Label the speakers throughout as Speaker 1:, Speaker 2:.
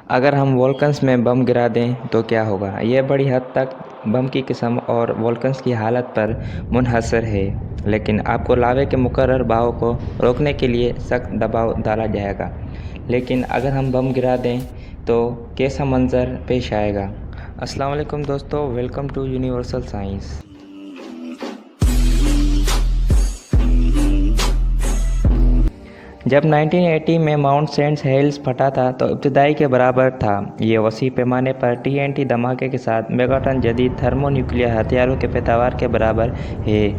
Speaker 1: اگر ہم وولکنز میں بم گرا دیں تو کیا ہوگا؟ یہ بڑی حد تک بم کی قسم اور وولکنز کی حالت پر منحصر ہے، لیکن آپ کو لاوے کے مقرر بہاؤ کو روکنے کے لیے سخت دباؤ ڈالا جائے گا۔ لیکن اگر ہم بم گرا دیں تو کیسا منظر پیش آئے گا؟ السلام علیکم دوستو، ویلکم ٹو یونیورسل سائنس۔ جب 1980 میں ماؤنٹ سینٹ ہیلز پھٹا تھا تو ابتدائی کے برابر تھا۔ یہ وسیع پیمانے پر TNT دھماکے کے ساتھ میگاٹن جدید تھرمو نیوکلیئر ہتھیاروں کے پیداوار کے برابر ہے۔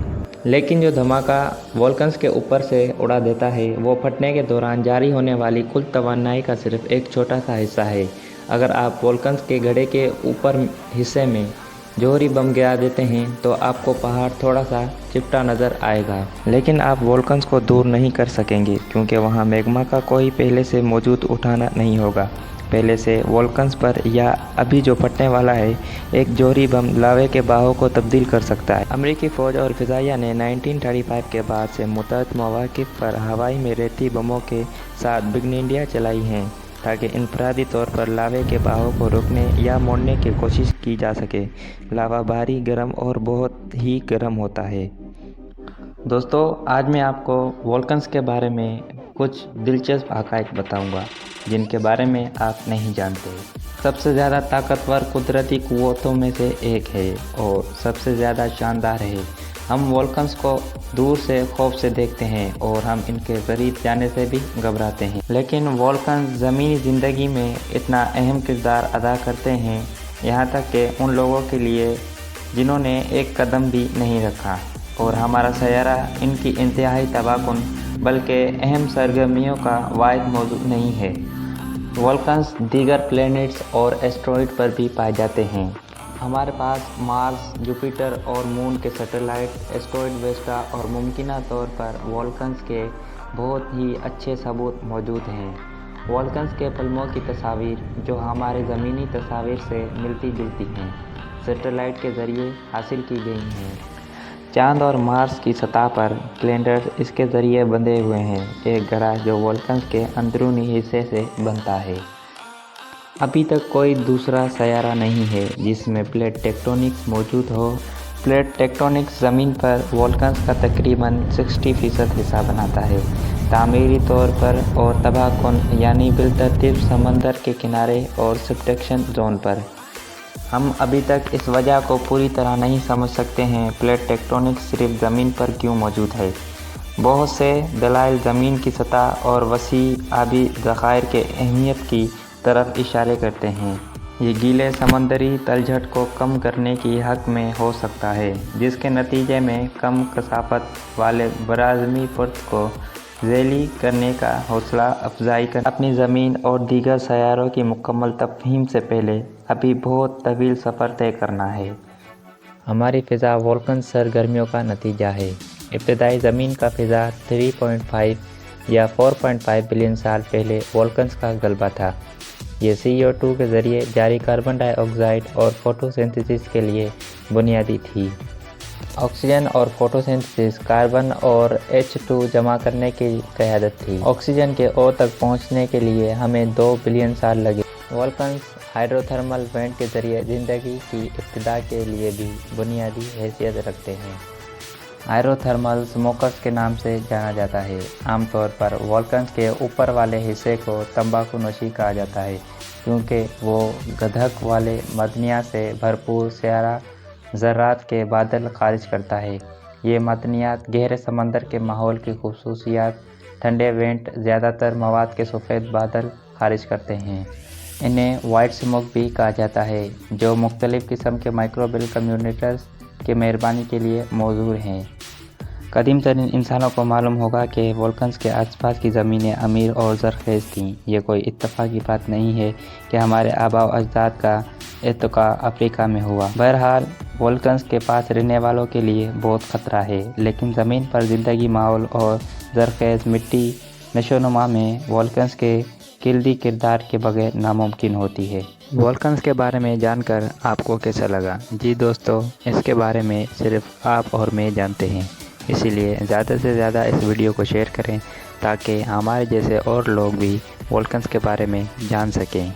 Speaker 1: لیکن جو دھماکہ وولکنز کے اوپر سے اڑا دیتا ہے وہ پھٹنے کے دوران جاری ہونے والی کل توانائی کا صرف ایک چھوٹا سا حصہ ہے۔ اگر آپ وولکنز کے گڑھے کے اوپر حصے میں جوہری بم گرا دیتے ہیں تو آپ کو پہاڑ تھوڑا سا چپٹا نظر آئے گا، لیکن آپ وولکنز کو دور نہیں کر سکیں گے کیونکہ وہاں میگما کا کوئی پہلے سے موجود اٹھانا نہیں ہوگا۔ پہلے سے وولکنز پر یا ابھی جو پھٹنے والا ہے، ایک جوہری بم لاوے کے بہاؤ کو تبدیل کر سکتا ہے۔ امریکی فوج اور فضائیہ نے 1935 کے بعد سے متعدد مواقع پر ہوائی میں ریتی بموں کے ساتھ بگنیڈیاں چلائی ہیں تاکہ انفرادی طور پر لاوے کے بہاؤ کو روکنے یا موڑنے کی کوشش کی جا سکے۔ لاوا بھاری، گرم اور بہت ہی گرم ہوتا ہے۔ دوستو، آج میں آپ کو وولکنز کے بارے میں کچھ دلچسپ حقائق بتاؤں گا جن کے بارے میں آپ نہیں جانتے۔ سب سے زیادہ طاقتور قدرتی قوتوں میں سے ایک ہے اور سب سے زیادہ شاندار ہے۔ ہم وولکنز کو دور سے خوف سے دیکھتے ہیں اور ہم ان کے قریب جانے سے بھی گھبراتے ہیں، لیکن وولکنز زمینی زندگی میں اتنا اہم کردار ادا کرتے ہیں، یہاں تک کہ ان لوگوں کے لیے جنہوں نے ایک قدم بھی نہیں رکھا، اور ہمارا سیارہ ان کی انتہائی تباہ کن بلکہ اہم سرگرمیوں کا واحد موضوع نہیں ہے۔ وولکنز دیگر پلینٹس اور ایسٹرائڈ پر بھی پائے جاتے ہیں۔ ہمارے پاس مارس، جوپیٹر اور مون کے سیٹلائٹ، ایسٹرائڈ ویسٹا اور ممکنہ طور پر وولکنز کے بہت ہی اچھے ثبوت موجود ہیں۔ وولکنز کے پلموں کی تصاویر، جو ہمارے زمینی تصاویر سے ملتی جلتی ہیں، سیٹلائٹ کے ذریعے حاصل کی گئی ہیں۔ چاند اور مارس کی سطح پر کیلنڈرز اس کے ذریعے بندھے ہوئے ہیں، ایک گڑھا جو وولکنز کے اندرونی حصے سے بنتا ہے۔ ابھی تک کوئی دوسرا سیارہ نہیں ہے جس میں پلیٹ ٹیکٹونکس موجود ہو۔ پلیٹ ٹیکٹونکس زمین پر وولکنز کا تقریباً 60% حصہ بناتا ہے، تعمیری طور پر اور تباہ کن یعنی بالترتیب سمندر کے کنارے اور سبڈکشن زون پر۔ ہم ابھی تک اس وجہ کو پوری طرح نہیں سمجھ سکتے ہیں پلیٹ ٹیکٹونکس صرف زمین پر کیوں موجود ہے۔ بہت سے دلائل زمین کی سطح اور وسیع آبی ذخائر کی اہمیت کی طرف اشارے کرتے ہیں۔ یہ گیلے سمندری تلچھٹ کو کم کرنے کی حق میں ہو سکتا ہے، جس کے نتیجے میں کم کثافت والے براعظمی پرت کو ذیلی کرنے کا حوصلہ افزائی کریں۔ اپنی زمین اور دیگر سیاروں کی مکمل تفہیم سے پہلے ابھی بہت طویل سفر طے کرنا ہے۔ ہماری فضا وولکنز سرگرمیوں کا نتیجہ ہے۔ ابتدائی زمین کا فضا 3.5 یا 4.5 بلین سال پہلے وولکنز کا غلبہ تھا۔ یہ CO2 کے ذریعے جاری کاربن ڈائی آکسائیڈ اور فوٹوسنتھسس کے لیے بنیادی تھی۔ آکسیجن اور فوٹوسنتھسس کاربن اور H2 جمع کرنے کی قیادت تھی۔ آکسیجن کے O تک پہنچنے کے لیے ہمیں 2 بلین سال لگے۔ وولکنز ہائیڈرو تھرمل وینٹ کے ذریعے زندگی کی ابتدا کے لیے بھی بنیادی حیثیت رکھتے ہیں۔ ہائیڈرو تھرمل اسموکرز کے نام سے جانا جاتا ہے۔ عام طور پر وولکنز کے اوپر والے حصے کو تمباکو نوشی کہا جاتا ہے کیونکہ وہ گندھک والے معدنیات سے بھرپور سیارہ ذرات کے بادل خارج کرتا ہے۔ یہ معدنیات گہرے سمندر کے ماحول کی خصوصیات، ٹھنڈے وینٹ، زیادہ تر مواد کے سفید بادل خارج کرتے ہیں۔ انہیں وائٹ اسموک بھی کہا جاتا ہے، جو مختلف قسم کے مائکروبیل کمیونٹیز کی مہربانی کے لیے موزوں ہیں۔ قدیم ترین انسانوں کو معلوم ہوگا کہ وولکنز کے آس پاس کی زمینیں امیر اور زرخیز تھیں۔ یہ کوئی اتفاقی بات نہیں ہے کہ ہمارے آباء و اجداد کا ارتقاء افریقہ میں ہوا۔ بہرحال، وولکنز کے پاس رہنے والوں کے لیے بہت خطرہ ہے، لیکن زمین پر زندگی، ماحول اور زرخیز مٹی نشوونما میں وولکنز کے کلیدی کردار کے بغیر ناممکن ہوتی ہے۔ وولکنز کے بارے میں جان کر آپ کو کیسا لگا؟ جی دوستو، اس کے بارے میں صرف آپ اور میں جانتے ہیں، اسی لیے زیادہ سے زیادہ اس ویڈیو کو شیئر کریں تاکہ ہمارے جیسے اور لوگ بھی وولکنز کے بارے میں جان سکیں۔